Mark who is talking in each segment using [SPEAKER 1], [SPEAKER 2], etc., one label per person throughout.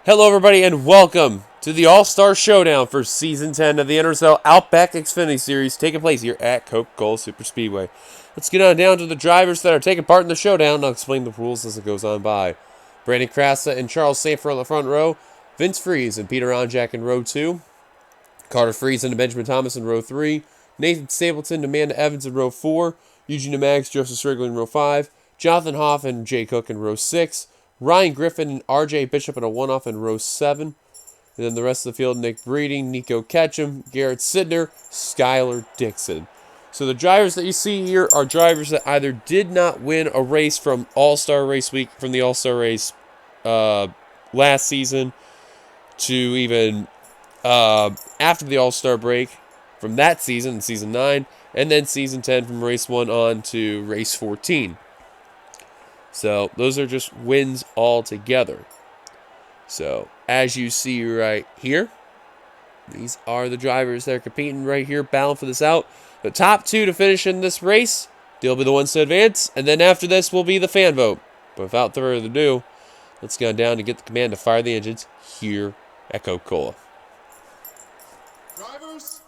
[SPEAKER 1] Hello, everybody, and welcome to the All-Star Showdown for Season 10 of the NRSL Outback Xfinity Series, taking place here at Coca-Cola Superspeedway. Let's get on down to the drivers that are taking part in the showdown. I'll explain the rules as it goes on by. Brandon Krasa and Charles Sanford on the front row, Vince Freeze and Peter Onjak in row 2, Carter Freeze and Benjamin Thomas in row 3, Nathan Stapleton and Amanda Evans in row 4, Eugene Maggs, Joseph Strigley in row 5, Jonathan Hoff and Jay Cook in row 6, Ryan Griffin and R.J. Bishop in a one-off in row 7. And then the rest of the field, Nick Breeding, Nico Ketchum, Garrett Sidner, Skylar Dixon. So the drivers that you see here are drivers that either did not win a race from All-Star Race Week, from the All-Star Race last season, to even after the All-Star break from that season, Season 9, and then Season 10 from Race 1 on to Race 14. So those are just wins altogether. So as you see right here, these are the drivers that are competing right here, battling for this out. The top two to finish in this race, they'll be the ones to advance. And then after this will be the fan vote. But without further ado, let's go down and get the command to fire the engines here at Coca-Cola.
[SPEAKER 2] Drivers,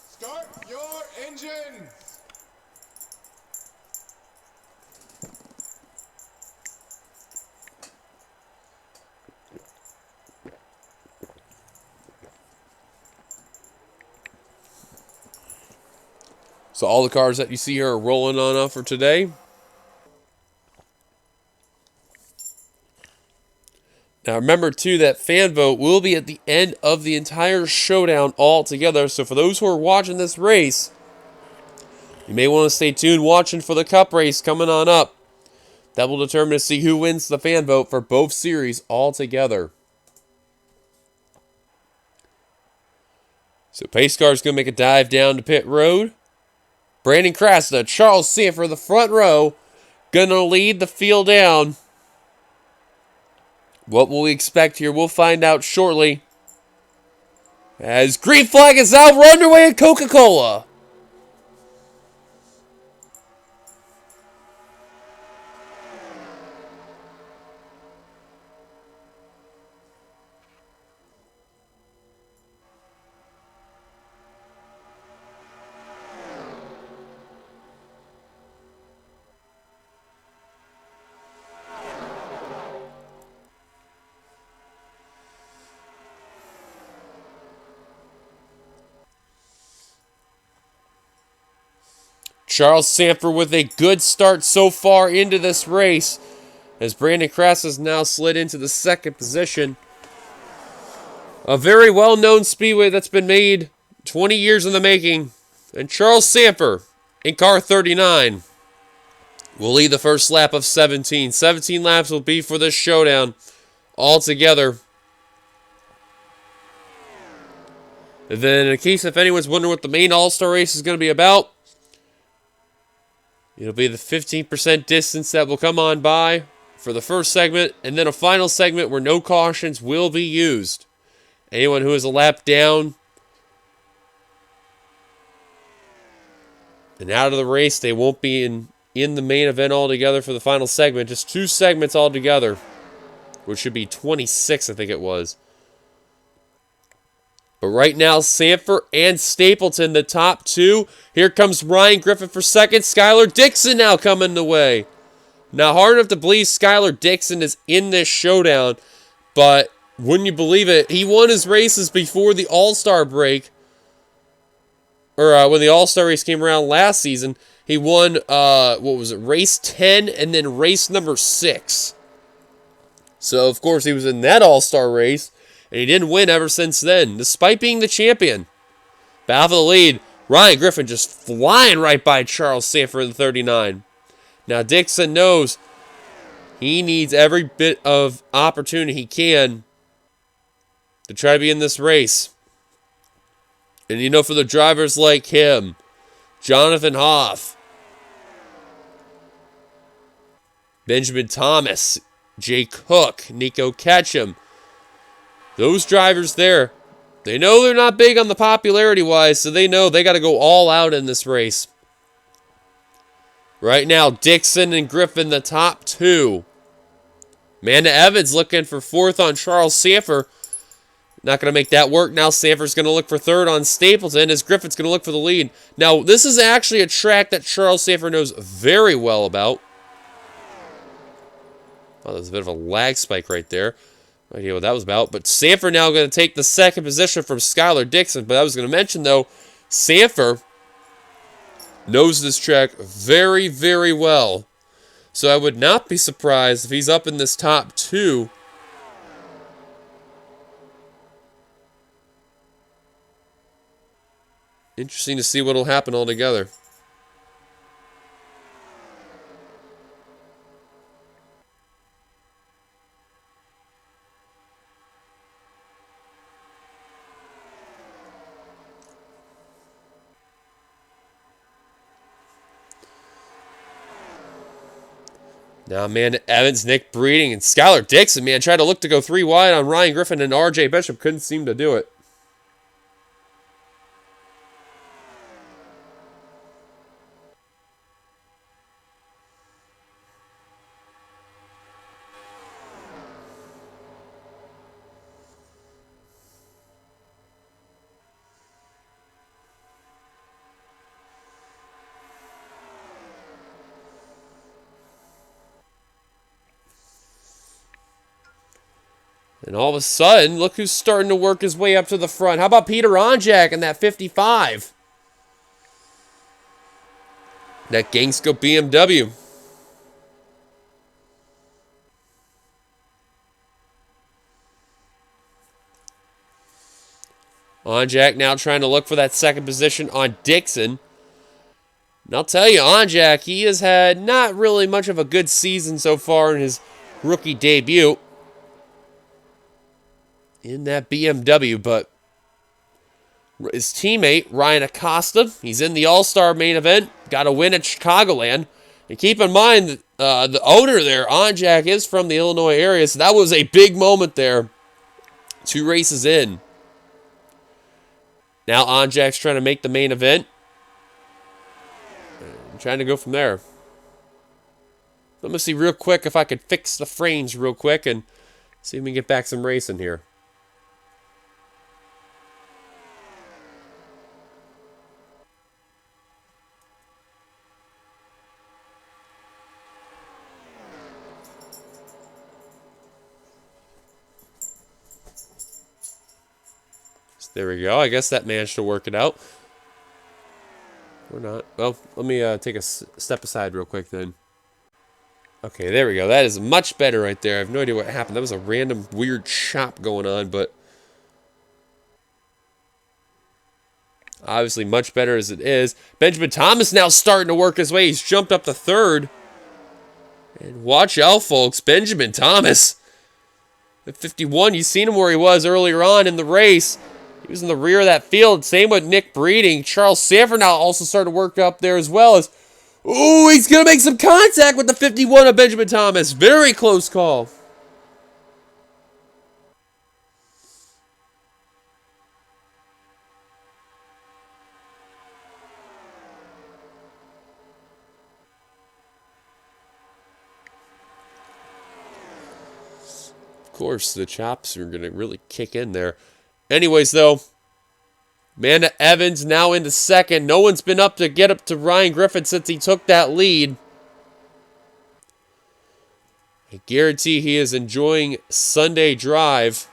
[SPEAKER 2] start your engines!
[SPEAKER 1] So all the cars that you see here are rolling on up for today. Now remember too that fan vote will be at the end of the entire showdown altogether. So for those who are watching this race, you may want to stay tuned watching for the Cup race coming on up. That will determine to see who wins the fan vote for both series altogether. So pace car is going to make a dive down to pit road. Brandon Krasa, Charles Sanford, the front row, going to lead the field down. What will we expect here? We'll find out shortly. As green flag is out, we're underway at Coca-Cola. Charles Sanford with a good start so far into this race, as Brandon Krasa has now slid into the second position. A very well-known speedway that's been made 20 years in the making. And Charles Sanford in car 39 will lead the first lap of 17. 17 laps will be for this showdown altogether. And then in case if anyone's wondering what the main All-Star race is going to be about, it'll be the 15% distance that will come on by for the first segment, and then a final segment where no cautions will be used. Anyone who is a lap down and out of the race, they won't be in the main event altogether for the final segment. Just two segments altogether, which should be 26, I think it was. But right now, Sanford and Stapleton, the top two. Here comes Ryan Griffin for second. Skylar Dixon now coming the way. Now, hard enough to believe Skylar Dixon is in this showdown, but wouldn't you believe it? He won his races before the All-Star break, or when the All-Star race came around last season. He won, race 10 and then race number 6. So, of course, he was in that All-Star race. And he didn't win ever since then, despite being the champion. Battle for the lead. Ryan Griffin just flying right by Charles Sanford in 39. Now Dixon knows he needs every bit of opportunity he can to try to be in this race. And you know, for the drivers like him, Jonathan Hoff, Benjamin Thomas, Jay Cook, Nico Ketchum, those drivers there, they know they're not big on the popularity-wise, so they know they got to go all out in this race. Right now, Dixon and Griffin, the top two. Amanda Evans looking for fourth on Charles Sanford. Not going to make that work. Now Sanford's going to look for third on Stapleton as Griffith's going to look for the lead. Now, this is actually a track that Charles Sanford knows very well about. Oh, there's a bit of a lag spike right there. No idea what that was about. But Sanford now going to take the second position from Skylar Dixon. But I was going to mention, though, Sanford knows this track very, very well. So I would not be surprised if he's up in this top two. Interesting to see what will happen altogether. Now, man, Evans, Nick Breeding, and Skylar Dixon, man, tried to look to go 3 wide on Ryan Griffin and RJ Bishop. Couldn't seem to do it. And all of a sudden, look who's starting to work his way up to the front. How about Peter Onjak in that 55? That Gangscope BMW. Onjak now trying to look for that second position on Dixon. And I'll tell you, Onjak, he has had not really much of a good season so far in his rookie debut in that BMW, but his teammate, Ryan Acosta, he's in the All-Star main event, got a win at Chicagoland. And keep in mind, the owner there, Onjak, is from the Illinois area, so that was a big moment there. 2 races in. Now Onjak's trying to make the main event. I'm trying to go from there. Let me see real quick if I could fix the frames real quick and see if we can get back some racing here. There we go. I guess that managed to work it out. Or not. Well, let me take a step aside real quick then. Okay, there we go. That is much better right there. I have no idea what happened. That was a random weird chop going on, but obviously much better as it is. Benjamin Thomas now starting to work his way. He's jumped up to third. And watch out, folks. Benjamin Thomas. At 51, you've seen him where he was earlier on in the race. He was in the rear of that field. Same with Nick Breeding. Charles Sanford now also started to work up there as well. Ooh, he's going to make some contact with the 51 of Benjamin Thomas. Very close call. Of course, the chops are going to really kick in there. Anyways, though, Amanda Evans now into second. No one's been up to get up to Ryan Griffin since he took that lead. I guarantee he is enjoying Sunday Drive.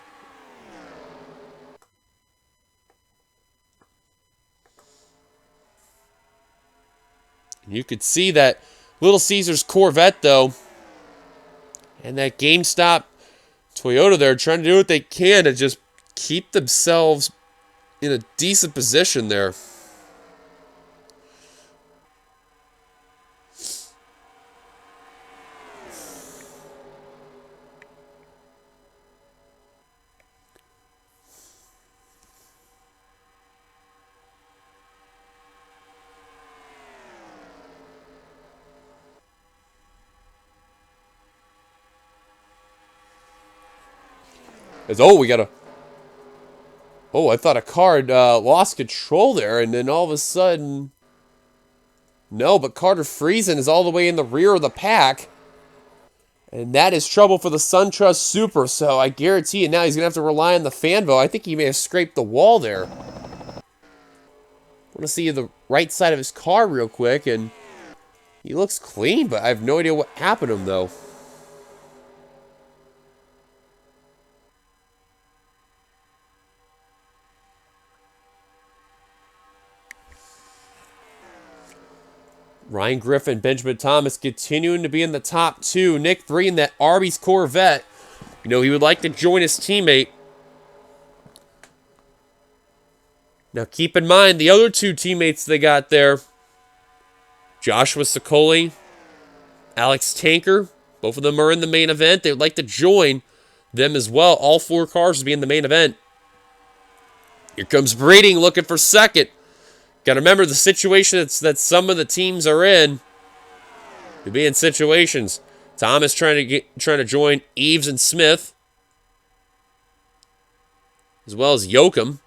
[SPEAKER 1] You could see that Little Caesars Corvette, though, and that GameStop Toyota there trying to do what they can to just keep themselves in a decent position there. We got a... Oh, I thought a car had lost control there, and then all of a sudden... No, but Carter Friesen is all the way in the rear of the pack. And that is trouble for the SunTrust Super, so I guarantee you now he's going to have to rely on the fan vote. I think he may have scraped the wall there. I want to see the right side of his car real quick, and he looks clean, but I have no idea what happened to him, though. Ryan Griffin, Benjamin Thomas continuing to be in the top two. Nick Breen, that Arby's Corvette. You know, he would like to join his teammate. Now, keep in mind, the other two teammates they got there, Joshua Sokoli, Alex Tanker, both of them are in the main event. They would like to join them as well. All four cars will be in the main event. Here comes Breeding looking for second. Got to remember the situation that some of the teams are in. To be in situations. Thomas trying to join Eves and Smith, as well as Yoakum.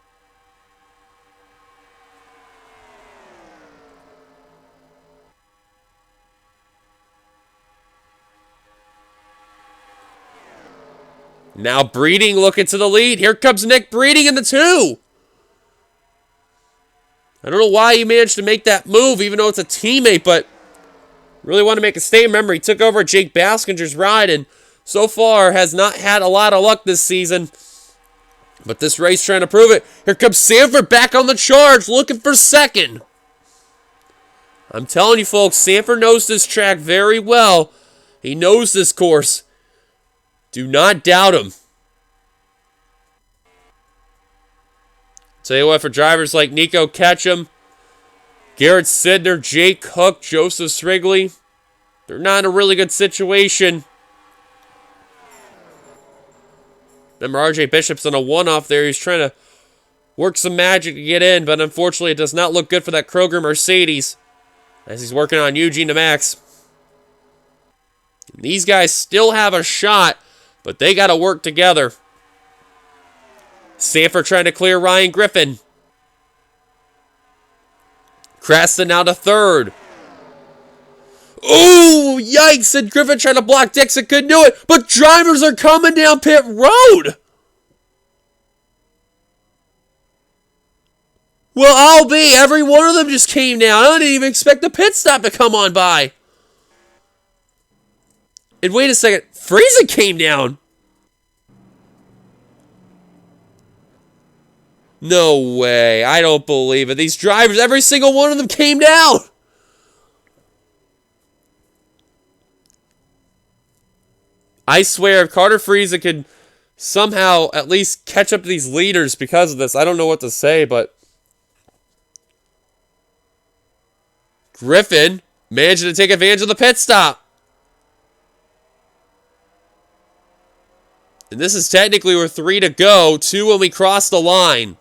[SPEAKER 1] Now Breeding looking to the lead. Here comes Nick Breeding in the two. I don't know why he managed to make that move, even though it's a teammate, but really want to make a statement. Remember, he took over Jake Baskinger's ride, and so far has not had a lot of luck this season. But this race trying to prove it. Here comes Sanford back on the charge, looking for second. I'm telling you, folks, Sanford knows this track very well. He knows this course. Do not doubt him. Tell you what, for drivers like Nico Ketchum, Garrett Sidner, Jake Hook, Joseph Srigley, they're not in a really good situation. Remember, RJ Bishop's on a one-off there. He's trying to work some magic to get in, but unfortunately it does not look good for that Kroger Mercedes as he's working on Eugene to Max. These guys still have a shot, but they got to work together. Sanford trying to clear Ryan Griffin. Creston now to third. Ooh, yikes, and Griffin trying to block Dixon, couldn't do it, but drivers are coming down pit road. Well, I'll be. Every one of them just came down. I didn't even expect the pit stop to come on by. And wait a second, Friesen came down. No way. I don't believe it. These drivers, every single one of them came down. I swear, if Carter Friesen could somehow at least catch up to these leaders because of this, I don't know what to say, but Griffin managed to take advantage of the pit stop. And this is technically with 3 to go, 2 when we cross the line.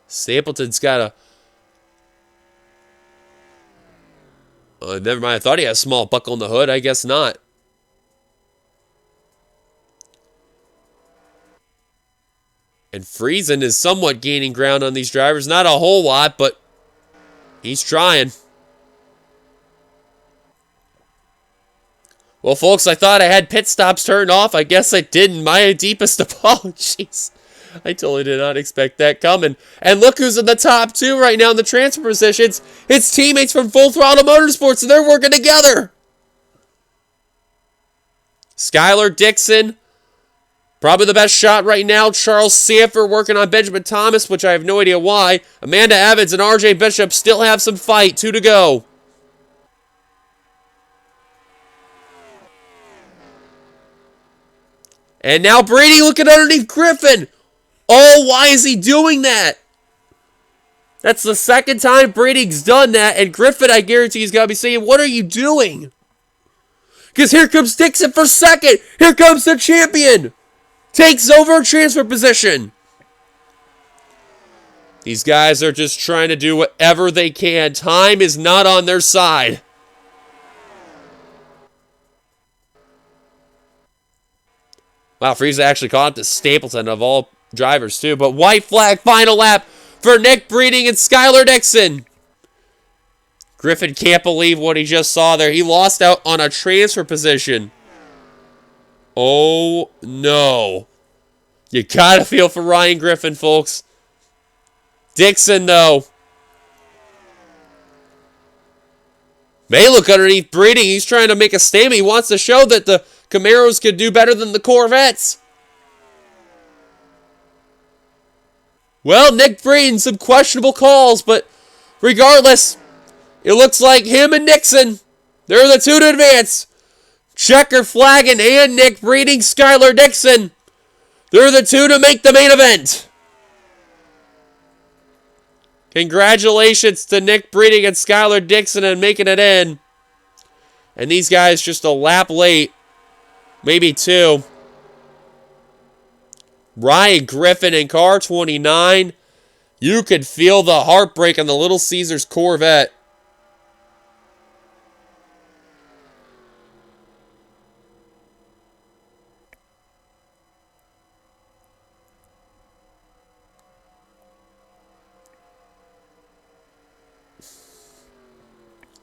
[SPEAKER 1] Stapleton's got a... never mind, I thought he had a small buckle in the hood. I guess not. And Friesen is somewhat gaining ground on these drivers. Not a whole lot, but he's trying. Well, folks, I thought I had pit stops turned off. I guess I didn't. My deepest apologies. I totally did not expect that coming. And look who's in the top 2 right now in the transfer positions. It's teammates from Full Throttle Motorsports, and they're working together. Skylar Dixon, probably the best shot right now. Charles Sanford working on Benjamin Thomas, which I have no idea why. Amanda Evans and RJ Bishop still have some fight. 2 to go. And now Brady looking underneath Griffin. Oh, why is he doing that? That's the second time Brady's done that, and Griffin, I guarantee, he's got to be saying, what are you doing? Because here comes Dixon for second. Here comes the champion. Takes over transfer position. These guys are just trying to do whatever they can. Time is not on their side. Wow, Friesen actually caught up to Stapleton of all drivers too. But white flag, final lap for Nick Breeding and Skylar Dixon. Griffin can't believe what he just saw there. He lost out on a transfer position. Oh, no. You gotta feel for Ryan Griffin, folks. Dixon, though. May look underneath Breeding. He's trying to make a statement. He wants to show that the Camaros could do better than the Corvettes. Well, Nick Breeding, some questionable calls, but regardless, it looks like him and Nixon, they're the two to advance. Checker Flagging and Nick Breeding, Skylar Dixon, they're the two to make the main event. Congratulations to Nick Breeding and Skylar Dixon and making it in. And these guys just a lap late. Maybe two. Ryan Griffin in car 29. You could feel the heartbreak on the Little Caesars Corvette.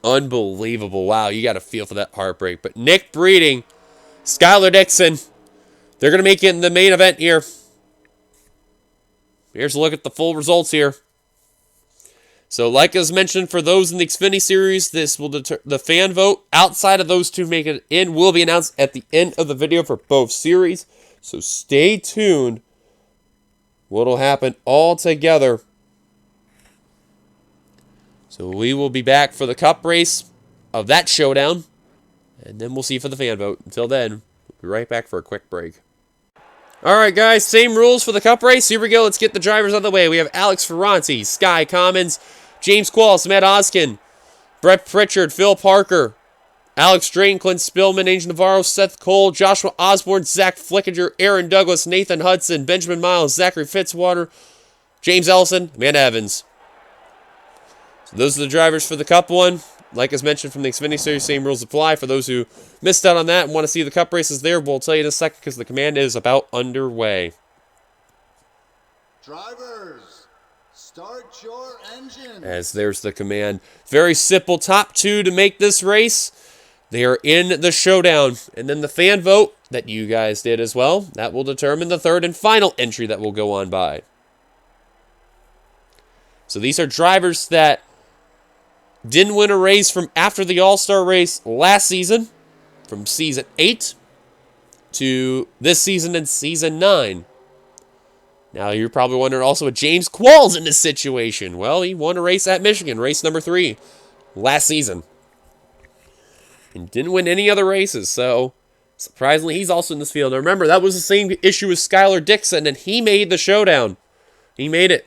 [SPEAKER 1] Unbelievable. Wow, you got to feel for that heartbreak. But Nick Breeding, Skylar Dixon, they're going to make it in the main event here. Here's a look at the full results here. So, like as mentioned, for those in the Xfinity Series, this will the fan vote outside of those two making it in will be announced at the end of the video for both series. So, stay tuned. What'll happen all together. So, we will be back for the Cup race of that showdown, and then we'll see for the fan vote. Until then, we'll be right back for a quick break. Alright guys, same rules for the Cup race. Here we go, let's get the drivers out of the way. We have Alex Ferranti, Sky Commons, James Qualls, Matt Oskin, Brett Pritchard, Phil Parker, Alex Drain, Clint Spillman, Angel Navarro, Seth Cole, Joshua Osborne, Zach Flickinger, Aaron Douglas, Nathan Hudson, Benjamin Miles, Zachary Fitzwater, James Ellison, Amanda Evans. So those are the drivers for the Cup one. Like as mentioned from the Xfinity Series, same rules apply. For those who missed out on that and want to see the Cup races there, we'll tell you in a second because the command is about underway.
[SPEAKER 2] Drivers, start your engine.
[SPEAKER 1] As there's the command. Very simple top two to make this race. They are in the showdown. And then the fan vote that you guys did as well, that will determine the third and final entry that will go on by. So these are drivers that didn't win a race from after the All-Star race last season, from Season 8 to this season and Season 9. Now, you're probably wondering also what James Qualls in this situation. Well, he won a race at Michigan, race number 3, last season. And didn't win any other races, so surprisingly, he's also in this field. Now, remember, that was the same issue with Skylar Dixon, and he made the showdown. He made it.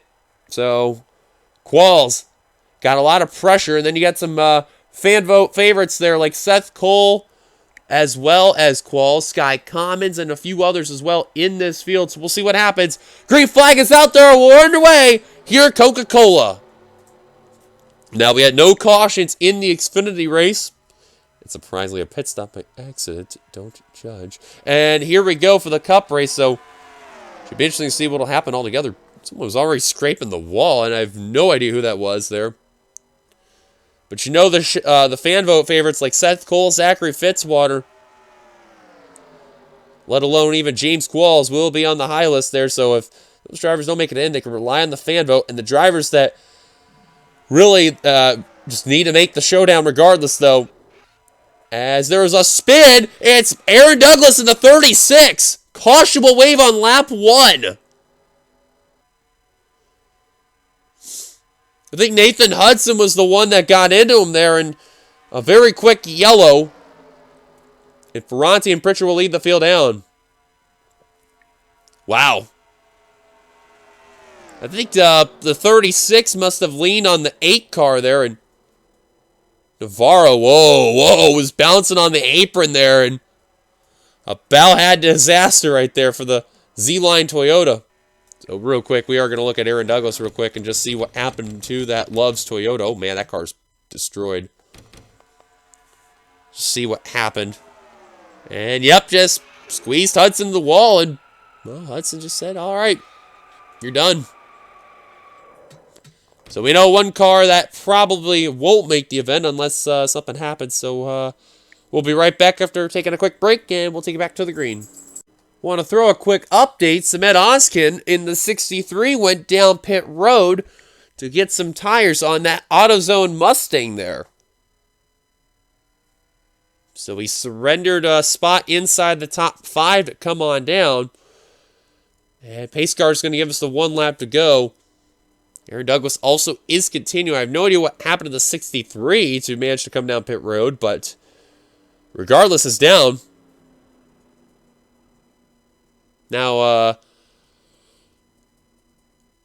[SPEAKER 1] So, Qualls got a lot of pressure, and then you got some fan vote favorites there, like Seth Cole, as well as Qualls, Sky Commons, and a few others as well in this field. So we'll see what happens. Green flag is out there. We're underway here at Coca-Cola. Now, we had no cautions in the Xfinity race. It's surprisingly a pit stop by accident. Don't judge. And here we go for the Cup race. So it should be interesting to see what will happen altogether. Someone was already scraping the wall, and I have no idea who that was there. But you know the fan vote favorites like Seth Cole, Zachary Fitzwater, let alone even James Qualls, will be on the high list there. So if those drivers don't make it in, they can rely on the fan vote. And the drivers that really just need to make the showdown regardless, though, as there is a spin, it's Aaron Douglas in the 36. Cautionable wave on lap 1. I think Nathan Hudson was the one that got into him there, and a very quick yellow. And Ferranti and Pritchard will lead the field down. Wow. I think the 36 must have leaned on the 8 car there, and Navarro, whoa, was bouncing on the apron there, and a bow-head disaster right there for the Z-Line Toyota. So real quick, we are going to look at Aaron Douglas real quick and just see what happened to that Love's Toyota. Oh, man, that car's destroyed. Just see what happened. And, yep, just squeezed Hudson to the wall, and, well, Hudson just said, all right, you're done. So So we know one car that probably won't make the event unless something happens. So we'll be right back after taking a quick break, and we'll take it back to the green. Want to throw a quick update. Samet Oskin in the 63 went down pit road to get some tires on that AutoZone Mustang there. So he surrendered a spot inside the top 5 to come on down. And pace car is going to give us the 1 lap to go. Aaron Douglas also is continuing. I have no idea what happened to the 63 to manage to come down pit road, but regardless, is down. Now,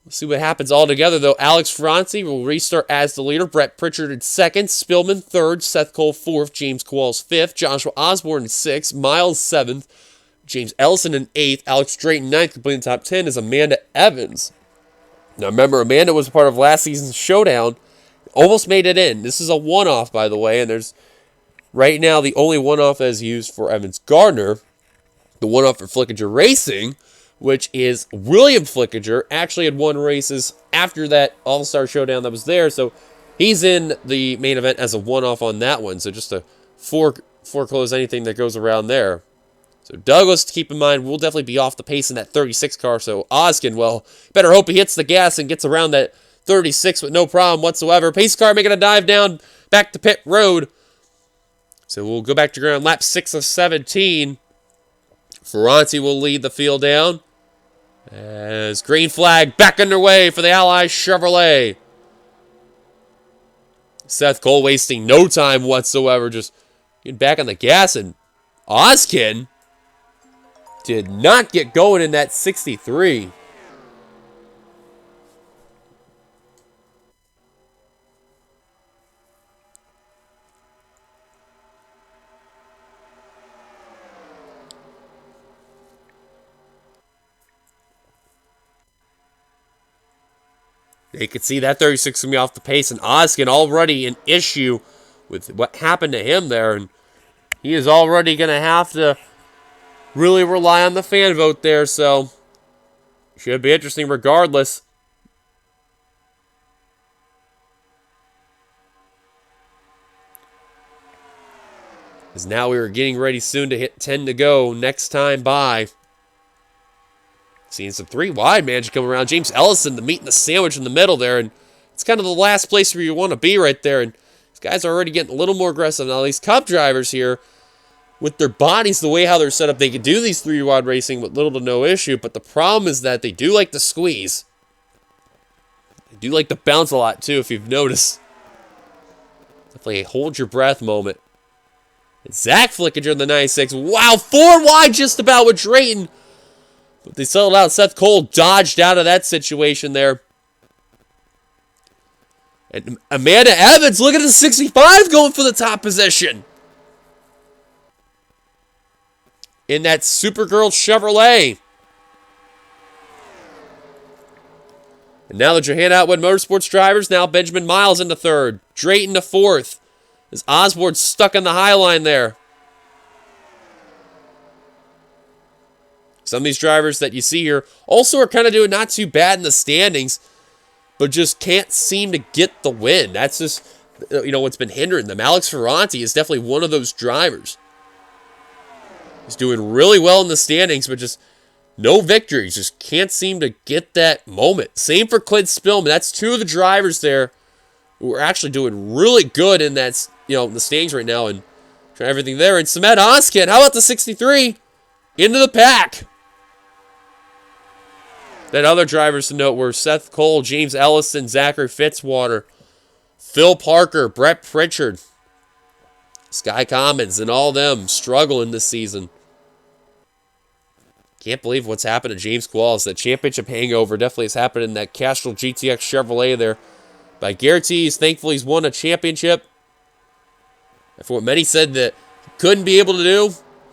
[SPEAKER 1] let's see what happens all together, though. Alex Ferranti will restart as the leader. Brett Pritchard in 2nd. Spillman 3rd. Seth Cole 4th. James Qualls 5th. Joshua Osborne in 6th. Miles 7th. James Ellison in 8th. Alex Drayton 9th. Completing the top 10 is Amanda Evans. Now, remember, Amanda was a part of last season's Showdown. Almost made it in. This is a one-off, by the way, and there's right now the only one-off that is used for Evans Gardner. The one-off for Flickinger Racing, which is William Flickinger, actually had won races after that All-Star Showdown that was there, so he's in the main event as a one-off on that one, so just to foreclose anything that goes around there. So Douglas, to keep in mind, will definitely be off the pace in that 36 car, so Oskin, well, better hope he hits the gas and gets around that 36 with no problem whatsoever. Pace car making a dive down back to pit road. So we'll go back to ground lap 6 of 17. Ferranti will lead the field down. As green flag back underway for the Ally Chevrolet. Seth Cole wasting no time whatsoever, just getting back on the gas, and Oskin did not get going in that 63. You could see that 36 going to be off the pace, and Oskin already an issue with what happened to him there, and he is already going to have to really rely on the fan vote there, so should be interesting regardless. As now we are getting ready soon to hit 10 to go next time by. Seeing some 3 wide man come around. James Ellison, the meat and the sandwich in the middle there. And it's kind of the last place where you want to be right there. And these guys are already getting a little more aggressive. Now, these Cup drivers here, with their bodies, the way how they're set up, they can do these 3 wide racing with little to no issue. But the problem is that they do like to squeeze. They do like to bounce a lot, too, if you've noticed. Definitely a hold your breath moment. And Zach Flickinger in the 96. Wow, 4 wide just about with Drayton. But they settled out. Seth Cole dodged out of that situation there. And Amanda Evans, look at the 65 going for the top position. In that Supergirl Chevrolet. And now the Johanna Atwood Motorsports drivers. Now Benjamin Miles into 3rd. Drayton to 4th. As Osborne stuck on the high line there. Some of these drivers that you see here also are kind of doing not too bad in the standings, but just can't seem to get the win. That's just, what's been hindering them. Alex Ferranti is definitely one of those drivers. He's doing really well in the standings, but just no victories. Just can't seem to get that moment. Same for Clint Spillman. That's 2 of the drivers there who are actually doing really good in that, in the standings right now and trying everything there. And Samet Oskin, how about the 63? Into the pack. Then other drivers to note were Seth Cole, James Ellison, Zachary Fitzwater, Phil Parker, Brett Pritchard, Sky Commons, and all them struggling this season. Can't believe what's happened to James Qualls. That championship hangover definitely has happened in that Castrol GTX Chevrolet there. By guarantees, thankfully he's won a championship. After what many said that he couldn't be able to do,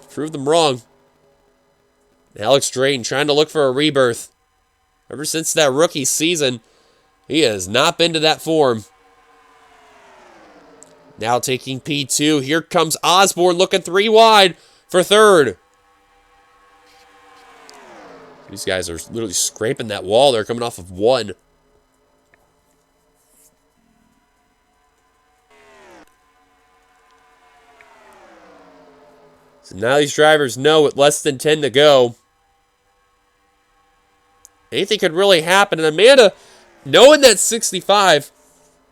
[SPEAKER 1] proved them wrong. Alex Drayton trying to look for a rebirth. Ever since that rookie season, he has not been to that form. Now taking P2. Here comes Osborne looking 3 wide for 3rd. These guys are literally scraping that wall. They're coming off of 1. So now these drivers know with less than 10 to go, anything could really happen. And Amanda, knowing that 65,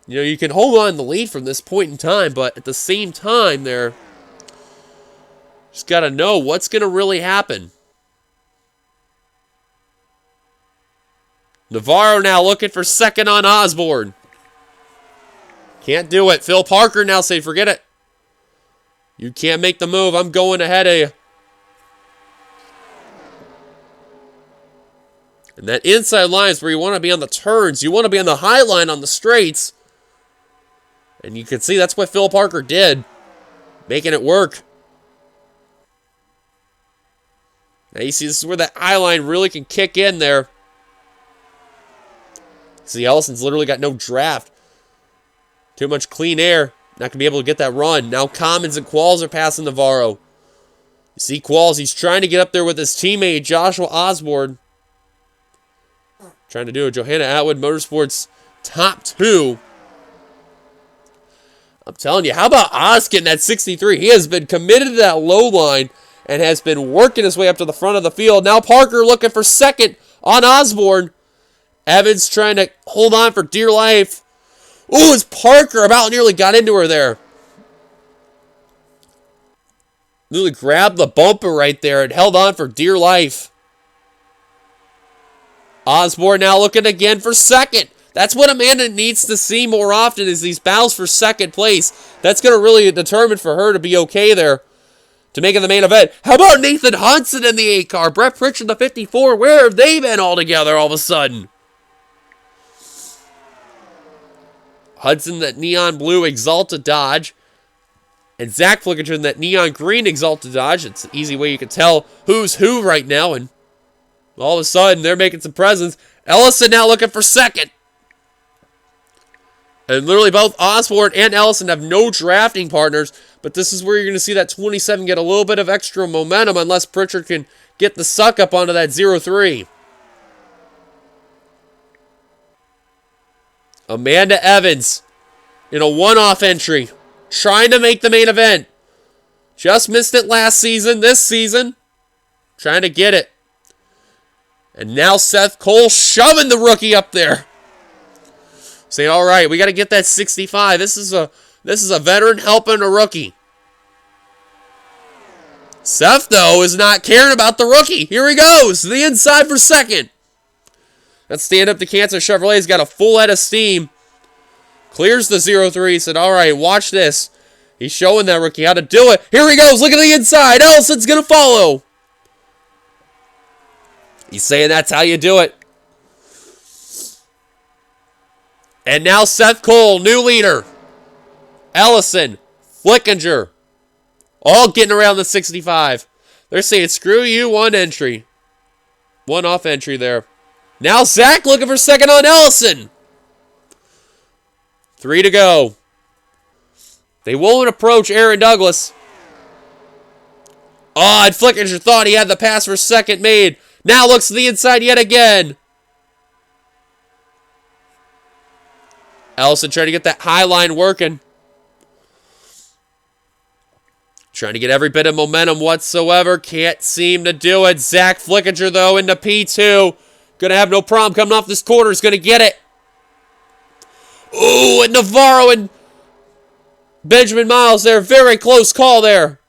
[SPEAKER 1] you can hold on to the lead from this point in time, but at the same time there, just got to know what's going to really happen. Navarro now looking for second on Osborne. Can't do it. Phil Parker now saying, forget it. You can't make the move. I'm going ahead of you. And that inside line is where you want to be on the turns. You want to be on the high line on the straights. And you can see that's what Phil Parker did. Making it work. Now you see this is where that high line really can kick in there. See, Ellison's literally got no draft. Too much clean air. Not going to be able to get that run. Now Commons and Qualls are passing Navarro. You see Qualls, he's trying to get up there with his teammate, Joshua Osborne. Trying to do a Johanna Atwood Motorsports top 2. I'm telling you, how about Oz getting that 63? He has been committed to that low line and has been working his way up to the front of the field. Now Parker looking for second on Osborne. Evans trying to hold on for dear life. Ooh, it's Parker about nearly got into her there. Nearly grabbed the bumper right there and held on for dear life. Osborne now looking again for second. That's what Amanda needs to see more often is these battles for second place. That's going to really determine for her to be okay there to make it the main event. How about Nathan Hudson in the 8 car? Brett Pritchard, the 54. Where have they been all together all of a sudden? Hudson, that neon blue Exalta Dodge. And Zach Flickinger in that neon green Exalta Dodge. It's an easy way you can tell who's who right now. And all of a sudden, they're making some presents. Ellison now looking for second. And literally both Osborne and Ellison have no drafting partners. But this is where you're going to see that 27 get a little bit of extra momentum unless Pritchard can get the suck up onto that 0-3. Amanda Evans in a one-off entry. Trying to make the main event. Just missed it last season. This season, trying to get it. And now Seth Cole shoving the rookie up there. Saying, all right, we got to get that 65. This is a veteran helping a rookie. Seth, though, is not caring about the rookie. Here he goes. To the inside for second. That stand-up to Kansas Chevrolet's got a full head of steam. Clears the 0-3. Said, all right, watch this. He's showing that rookie how to do it. Here he goes. Look at the inside. Ellison's going to follow. He's saying that's how you do it. And now Seth Cole, new leader. Ellison, Flickinger, all getting around the 65. They're saying, screw you, one entry. One off entry there. Now Zach looking for second on Ellison. 3 to go. They won't approach Aaron Douglas. Oh, and Flickinger thought he had the pass for second made. Now looks to the inside yet again. Ellison trying to get that high line working. Trying to get every bit of momentum whatsoever. Can't seem to do it. Zach Flickinger, though, into P2. Going to have no problem coming off this corner. Is going to get it. Ooh, and Navarro and Benjamin Miles there. Very close call there.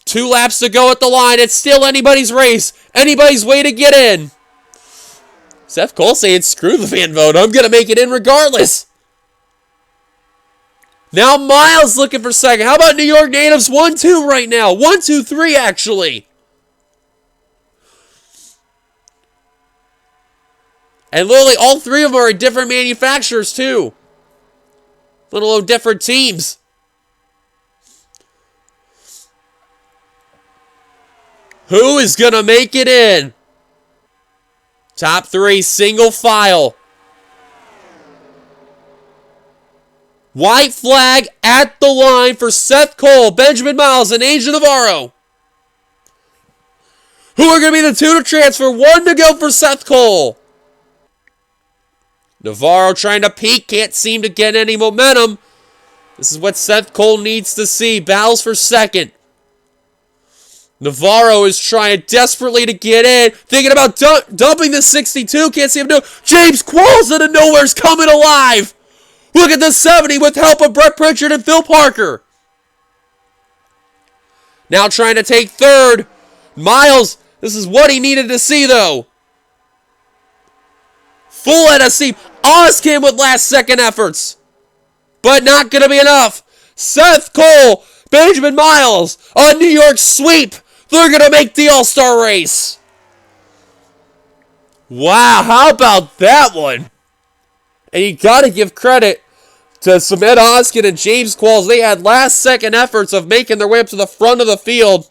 [SPEAKER 1] 2 laps to go at the line. It's still anybody's race. Anybody's way to get in. Seth Cole saying, screw the fan vote. I'm going to make it in regardless. Now Miles looking for second. How about New York natives? 1-2 right now. 1-2-3 actually. And literally all 3 of them are different manufacturers too. Little different teams. Who is going to make it in? Top 3, single file. White flag at the line for Seth Cole, Benjamin Miles, and Angel Navarro. Who are going to be the 2 to transfer? 1 to go for Seth Cole. Navarro trying to peak, can't seem to get any momentum. This is what Seth Cole needs to see. Battles for second. Navarro is trying desperately to get in, thinking about dumping the 62. Can't see him do. James Qualls out of nowhere is coming alive. Look at the 70 with help of Brett Pritchard and Phil Parker. Now trying to take third. Miles, this is what he needed to see, though. Full head of steam. Oskin with last-second efforts. But not going to be enough. Seth Cole, Benjamin Miles, a New York sweep. They're going to make the All-Star race. Wow, how about that one? And you got to give credit to Samet Oskin and James Qualls. They had last-second efforts of making their way up to the front of the field,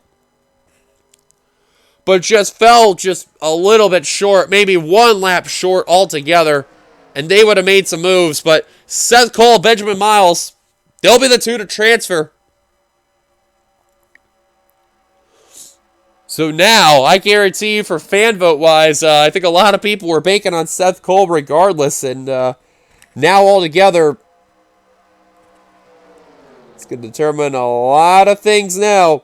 [SPEAKER 1] but just fell just a little bit short, maybe one lap short altogether, and they would have made some moves. But Seth Cole, Benjamin Miles, they'll be the two to transfer. So now, I guarantee you for fan vote-wise, I think a lot of people were banking on Seth Cole regardless, and now altogether, it's going to determine a lot of things now.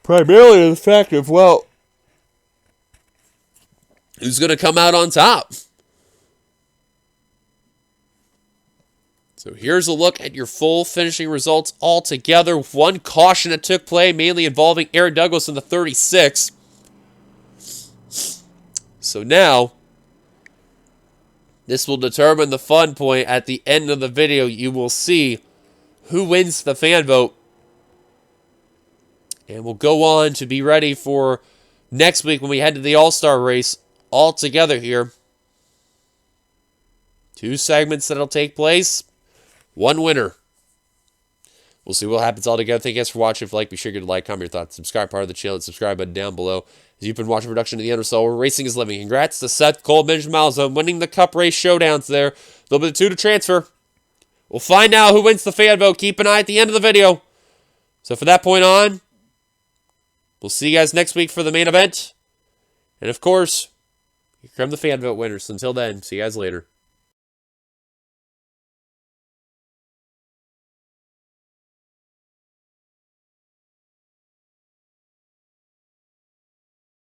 [SPEAKER 1] Primarily the fact of, well, who's going to come out on top? So here's a look at your full finishing results altogether. One caution that took play, mainly involving Aaron Douglas in the 36. So now, this will determine the fun point. At the end of the video, you will see who wins the fan vote. And we'll go on to be ready for next week when we head to the All-Star race all together here. 2 segments that'll take place. 1 winner. We'll see what happens all together. Thank you guys for watching. If you like, be sure to like, comment your thoughts, subscribe part of the channel, and subscribe button down below. As you've been watching production of the NRSL, where racing is living. Congrats to Seth Cole, Benjamin Miles on winning the Cup race showdowns there. They'll be the 2 to transfer. We'll find out who wins the fan vote. Keep an eye at the end of the video. So from that point on, we'll see you guys next week for the main event. And of course, here come the fan vote winners. Until then, see you guys later.